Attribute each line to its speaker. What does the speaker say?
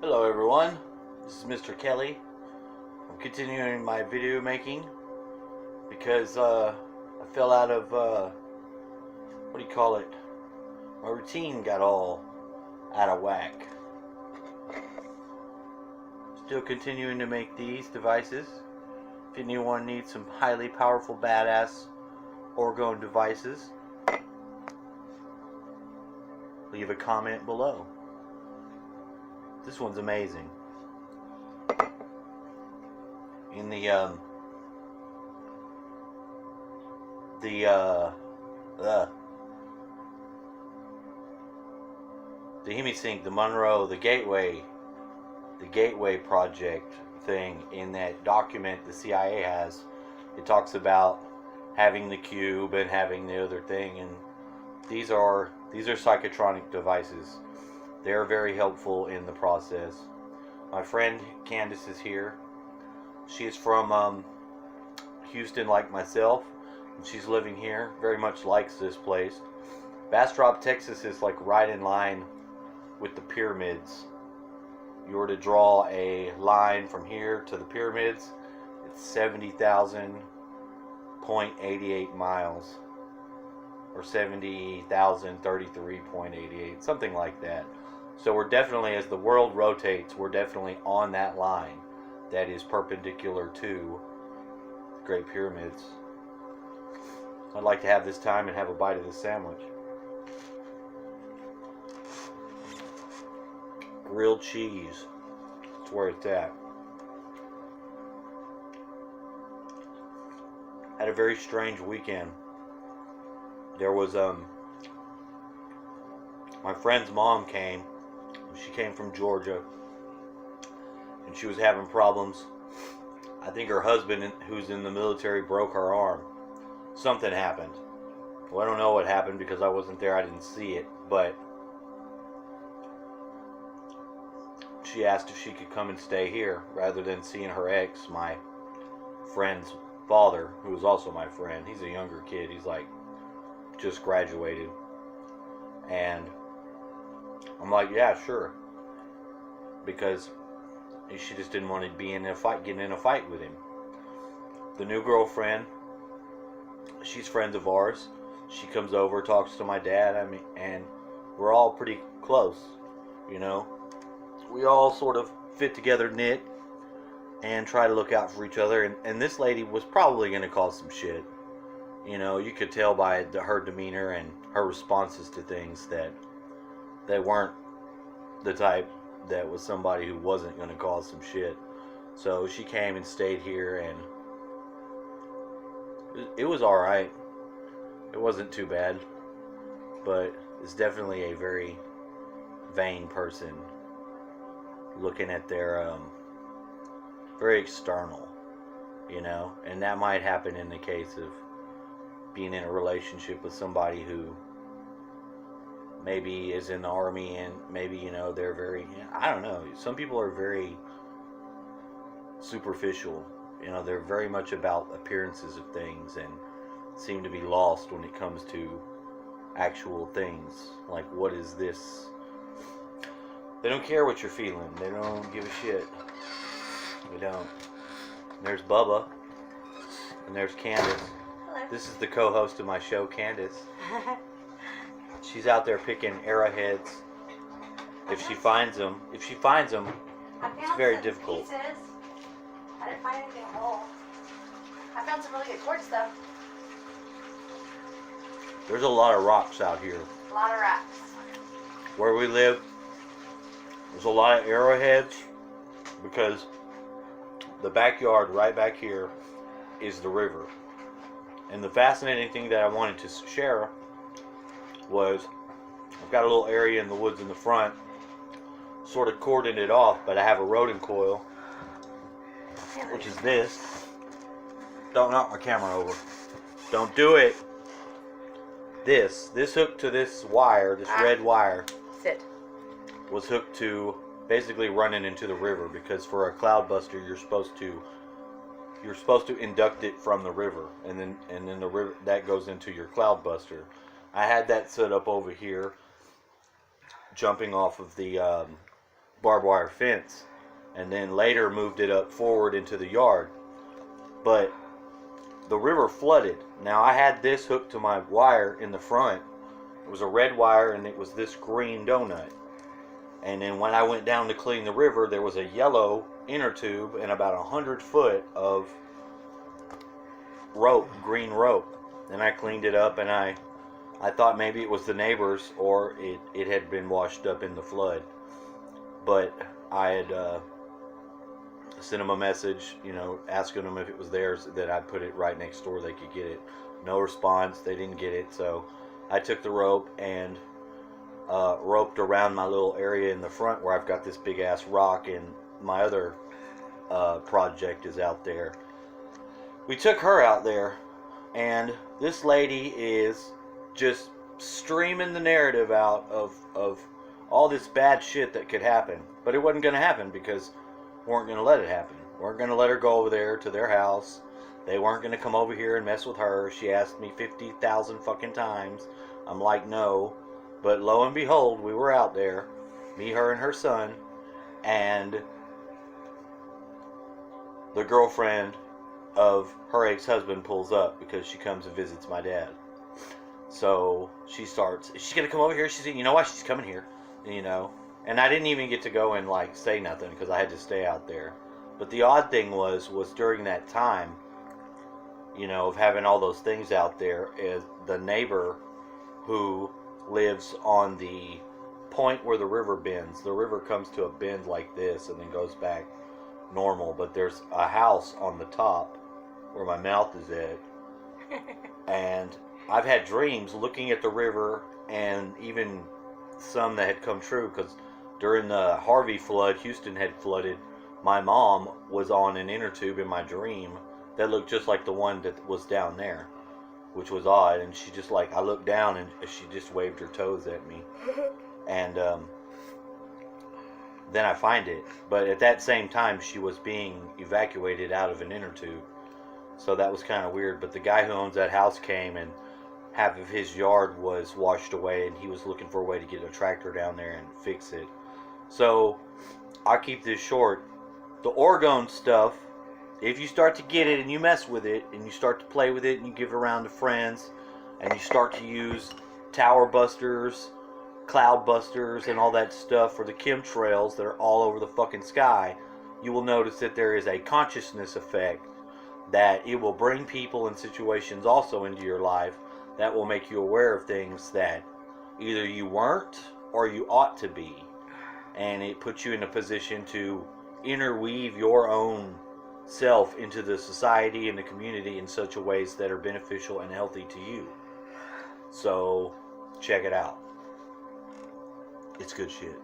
Speaker 1: Hello everyone, this is Mr. Kelly. I'm continuing my video making because I fell out of, what do you call it? My routine got all out of whack. Still continuing to make these devices. If anyone needs some highly powerful badass Orgone devices, leave a comment below. This one's amazing. In the Hemisync, the Monroe, the Gateway project thing, in that document the CIA has, it talks about having the cube and having the other thing, and these are psychotronic devices. They are very helpful in the process. My friend Candace is here. She is from Houston, like myself, and she's living here. Very much likes this place. Bastrop, Texas is like right in line with the pyramids. You were to draw a line from here to the pyramids, it's 70,000.88 miles, or 70,033.88, something like that. So we're definitely, as the world rotates, we're definitely on that line that is perpendicular to the Great Pyramids. I'd like to have this time and have a bite of this sandwich. Grilled cheese. That's where it's at. Had a very strange weekend. There was my friend's mom came. She came from Georgia, and she was having problems. I think her husband, who's in the military, broke her arm. Something happened. Well, I don't know what happened because I wasn't there. I didn't see it, but she asked if she could come and stay here rather than seeing her ex, my friend's father, who was also my friend. He's a younger kid. He's like just graduated, and I'm like, yeah, sure, because she just didn't want to be in a fight, getting in a fight with him. The new girlfriend, she's friends of ours. She comes over, talks to my dad. And we're all pretty close, you know. We all sort of fit together, knit, and try to look out for each other. And this lady was probably going to cause some shit. You know, you could tell by her demeanor and her responses to things that they weren't the type that was somebody who wasn't going to cause some shit. So she came and stayed here, and it was alright. It wasn't too bad, but it's definitely a very vain person, looking at their very external, you know. And that might happen in the case of being in a relationship with somebody who maybe is in the army, and maybe, you know, they're very, I don't know, some people are very superficial, you know, they're very much about appearances of things and seem to be lost when it comes to actual things, like what is this. They don't care what you're feeling. They don't give a shit. They don't. There's Bubba, and there's Candace.
Speaker 2: Hello.
Speaker 1: This is the co-host of my show, Candace. She's out there picking arrowheads. If she finds them, it's very difficult.
Speaker 2: Pieces. I didn't find anything whole. I found some really good quartz stuff.
Speaker 1: There's a lot of rocks out here.
Speaker 2: A lot of rocks.
Speaker 1: Where we live, there's a lot of arrowheads because the backyard right back here is the river. And the fascinating thing that I wanted to share was, I've got a little area in the woods in the front, sort of cordoned it off, but I have a rodent coil, which is this. Don't knock my camera over. Don't do it. This hooked to this wire, this red wire,
Speaker 2: Sit.
Speaker 1: was hooked to basically running into the river, because for a cloud buster you're supposed to induct it from the river, and then the river that goes into your cloud buster. I had that set up over here, jumping off of the barbed wire fence, and then later moved it up forward into the yard. But the river flooded. Now I had this hooked to my wire in the front. It was a red wire and it was this green donut. And then when I went down to clean the river, there was a yellow inner tube and about 100 foot of rope, green rope. And I cleaned it up, and I thought maybe it was the neighbors or it had been washed up in the flood. But I had sent them a message, asking them if it was theirs, that I'd put it right next door, they could get it. No response, they didn't get it. So I took the rope and roped around my little area in the front where I've got this big ass rock, and my other project is out there. We took her out there, and this lady is just streaming the narrative out of all this bad shit that could happen. But it wasn't going to happen because we weren't going to let it happen. We weren't going to let her go over there to their house. They weren't going to come over here and mess with her. She asked me 50,000 fucking times. I'm like, no. But lo and behold, we were out there, me, her, and her son, and the girlfriend of her ex-husband pulls up because she comes and visits my dad. So she starts, is she going to come over here? She said, you know why she's coming here? And I didn't even get to go and say nothing because I had to stay out there. But the odd thing was during that time, of having all those things out there, is the neighbor who lives on the point where the river bends. The river comes to a bend like this and then goes back normal, but there's a house on the top where my mouth is at. And I've had dreams looking at the river, and even some that had come true, because during the Harvey flood, Houston had flooded. My mom was on an inner tube in my dream that looked just like the one that was down there, which was odd. And she just I looked down and she just waved her toes at me. And then I find it. But at that same time, she was being evacuated out of an inner tube. So that was kind of weird. But the guy who owns that house came, and half of his yard was washed away, and he was looking for a way to get a tractor down there and fix it. So I'll keep this short. The Orgone stuff, if you start to get it and you mess with it and you start to play with it and you give it around to friends and you start to use tower busters, cloud busters, and all that stuff for the chemtrails that are all over the fucking sky, you will notice that there is a consciousness effect, that it will bring people and situations also into your life that will make you aware of things that either you weren't or you ought to be. And it puts you in a position to interweave your own self into the society and the community in such a ways that are beneficial and healthy to you. So check it out. It's good shit.